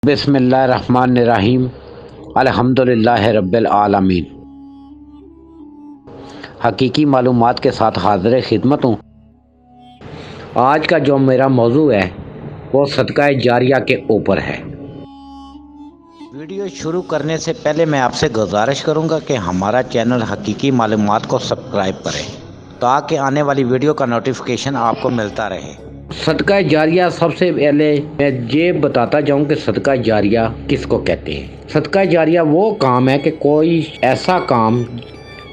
بسم اللہ الرحمن الرحیم الحمدللہ رب العالمین۔ حقیقی معلومات کے ساتھ حاضر خدمت ہوں۔ آج کا جو میرا موضوع ہے وہ صدقہ جاریہ کے اوپر ہے۔ ویڈیو شروع کرنے سے پہلے میں آپ سے گزارش کروں گا کہ ہمارا چینل حقیقی معلومات کو سبسکرائب کریں تاکہ آنے والی ویڈیو کا نوٹیفیکیشن آپ کو ملتا رہے۔ صدقہ جاریہ سب سے پہلے میں یہ بتاتا جاؤں کہ صدقہ جاریہ کس کو کہتے ہیں۔ صدقہ جاریہ وہ کام ہے کہ کوئی ایسا کام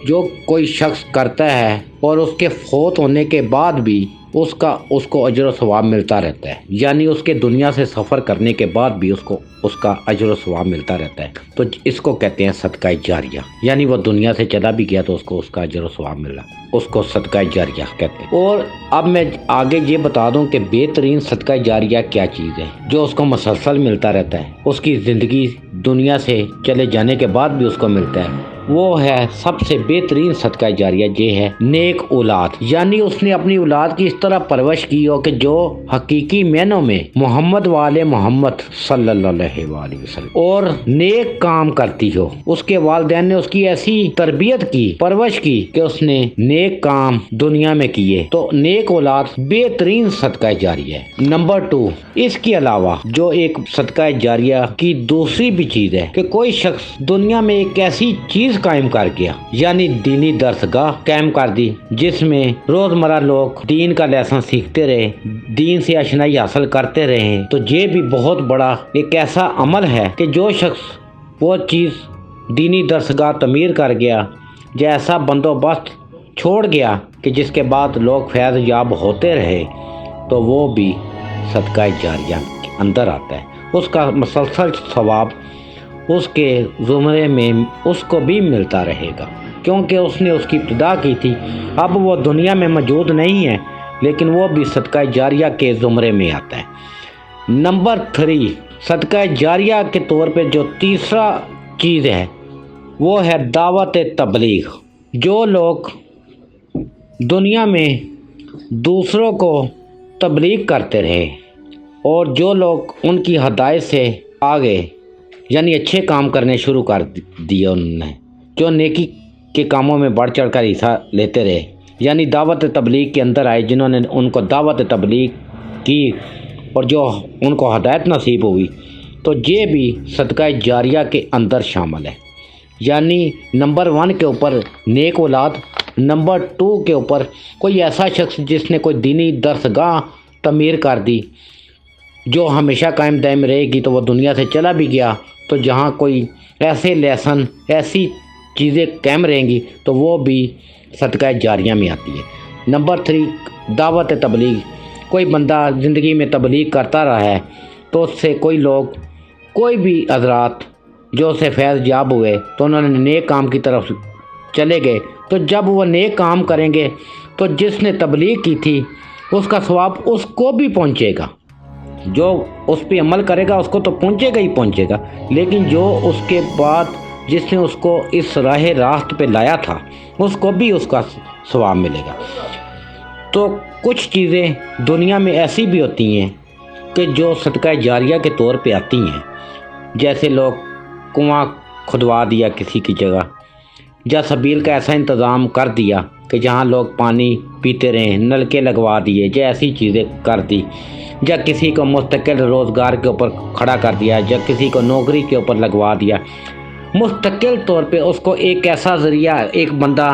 جو کوئی شخص کرتا ہے اور اس کے فوت ہونے کے بعد بھی اس کو اجر و ثواب ملتا رہتا ہے، یعنی اس کے دنیا سے سفر کرنے کے بعد بھی اس کا اجر و ثواب ملتا رہتا ہے، تو اس کو کہتے ہیں صدقہ جاریہ۔ یعنی وہ دنیا سے چلا بھی گیا تو اس کا اجر و ثواب ملا، اس کو صدقہ جاریہ کہتے ہیں۔ اور اب میں آگے یہ بتا دوں کہ بہترین صدقہ جاریہ کیا چیز ہے جو اس کو مسلسل ملتا رہتا ہے، اس کی زندگی دنیا سے چلے جانے کے بعد بھی اس کو ملتا ہے۔ وہ ہے سب سے بہترین صدقہ جاریہ، یہ ہے نیک اولاد۔ یعنی اس نے اپنی اولاد کی اس طرح پرورش کی ہو کہ جو حقیقی معنوں میں محمد والے محمد صلی اللہ علیہ وآلہ وسلم اور نیک کام کرتی ہو۔ اس کے والدین نے اس کی ایسی تربیت کی، پرورش کی کہ اس نے نیک کام دنیا میں کیے، تو نیک اولاد بہترین صدقہ جاریہ ہے۔ نمبر 2، اس کے علاوہ جو ایک صدقہ جاریہ کی دوسری بھی چیز ہے کہ کوئی شخص دنیا میں ایک ایسی چیز قائم کر گیا، یعنی دینی درسگاہ قائم کر دی جس میں روزمرہ لوگ دین کا لیسن سیکھتے رہے، دین سے اشنائی حاصل کرتے رہے، تو یہ بھی بہت بڑا ایک ایسا عمل ہے کہ جو شخص وہ چیز دینی درسگاہ تعمیر کر گیا یا ایسا بندوبست چھوڑ گیا کہ جس کے بعد لوگ فیض یاب ہوتے رہے، تو وہ بھی صدقہ جاریہ کے اندر آتا ہے۔ اس کا مسلسل ثواب اس کے زمرے میں اس کو بھی ملتا رہے گا، کیونکہ اس نے اس کی ابتدا کی تھی۔ اب وہ دنیا میں موجود نہیں ہے لیکن وہ بھی صدقہ جاریہ کے زمرے میں آتا ہے۔ نمبر 3، صدقہ جاریہ کے طور پہ جو تیسرا چیز ہے وہ ہے دعوت تبلیغ۔ جو لوگ دنیا میں دوسروں کو تبلیغ کرتے رہے اور جو لوگ ان کی ہدایت سے آگے، یعنی اچھے کام کرنے شروع کر دیے، انہوں نے جو نیکی کے کاموں میں بڑھ چڑھ کر حصہ لیتے رہے، یعنی دعوت تبلیغ کے اندر آئے، جنہوں نے ان کو دعوت تبلیغ کی اور جو ان کو ہدایت نصیب ہوئی، تو یہ بھی صدقہ جاریہ کے اندر شامل ہے۔ یعنی نمبر 1 کے اوپر نیک اولاد، نمبر 2 کے اوپر کوئی ایسا شخص جس نے کوئی دینی درسگاہ تعمیر کر دی جو ہمیشہ قائم دائم رہے گی، تو وہ دنیا سے چلا بھی گیا، تو جہاں کوئی ایسے لیسن، ایسی چیزیں قائم رہیں گی تو وہ بھی صدقہ جاریہ میں آتی ہے۔ نمبر 3، دعوت تبلیغ۔ کوئی بندہ زندگی میں تبلیغ کرتا رہا ہے تو اس سے کوئی لوگ، کوئی بھی حضرات جو اسے فیض یاب ہوئے تو انہوں نے نیک کام کی طرف چلے گئے، تو جب وہ نیک کام کریں گے تو جس نے تبلیغ کی تھی اس کا ثواب اس کو بھی پہنچے گا۔ جو اس پہ عمل کرے گا اس کو تو پہنچے گا ہی پہنچے گا، لیکن جو اس کے بعد جس نے اس کو اس راہ راست پہ لایا تھا اس کو بھی اس کا ثواب ملے گا۔ تو کچھ چیزیں دنیا میں ایسی بھی ہوتی ہیں کہ جو صدقہ جاریہ کے طور پہ آتی ہیں، جیسے لوگ کنواں کھدوا دیا کسی کی جگہ، یا سبیل کا ایسا انتظام کر دیا کہ جہاں لوگ پانی پیتے رہیں، نلکے لگوا دیے، یا ایسی چیزیں کر دی، یا کسی کو مستقل روزگار کے اوپر کھڑا کر دیا، یا کسی کو نوکری کے اوپر لگوا دیا، مستقل طور پہ اس کو ایک ایسا ذریعہ، ایک بندہ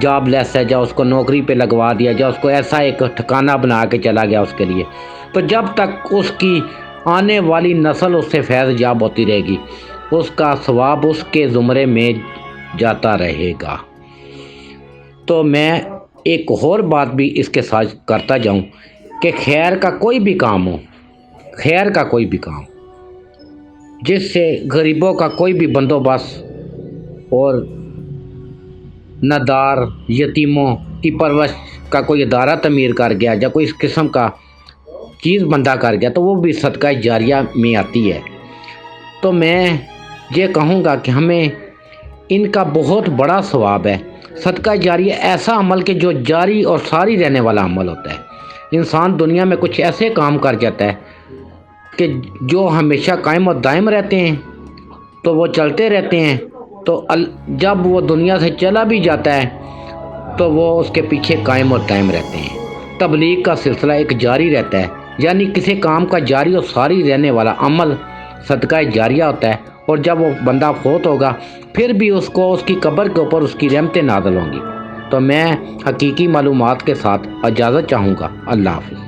جاب لیس ہے، یا اس کو نوکری پہ لگوا دیا، یا اس کو ایسا ایک ٹھکانہ بنا کے چلا گیا اس کے لیے، تو جب تک اس کی آنے والی نسل اس سے فیض یاب ہوتی رہے گی اس کا ثواب اس کے زمرے میں جاتا رہے گا۔ تو میں ایک اور بات بھی اس کے ساتھ کرتا جاؤں کہ خیر کا کوئی بھی کام ہو، خیر کا کوئی بھی کام جس سے غریبوں کا کوئی بھی بندوبست اور نادار یتیموں کی پرورش کا کوئی ادارہ تعمیر کر گیا یا کوئی اس قسم کا چیز بندہ کر گیا، تو وہ بھی صدقہ جاریہ میں آتی ہے۔ تو میں یہ کہوں گا کہ ہمیں ان کا بہت بڑا ثواب ہے۔ صدقہ جاریہ ایسا عمل کہ جو جاری اور ساری رہنے والا عمل ہوتا ہے۔ انسان دنیا میں کچھ ایسے کام کر جاتا ہے کہ جو ہمیشہ قائم و دائم رہتے ہیں تو وہ چلتے رہتے ہیں، تو جب وہ دنیا سے چلا بھی جاتا ہے تو وہ اس کے پیچھے قائم و دائم رہتے ہیں۔ تبلیغ کا سلسلہ ایک جاری رہتا ہے، یعنی کسی کام کا جاری اور ساری رہنے والا عمل صدقہ جاریہ ہوتا ہے، اور جب وہ بندہ فوت ہوگا پھر بھی اس کو اس کی قبر کے اوپر اس کی رحمتیں نازل ہوں گی۔ تو میں حقیقی معلومات کے ساتھ اجازت چاہوں گا۔ اللہ حافظ۔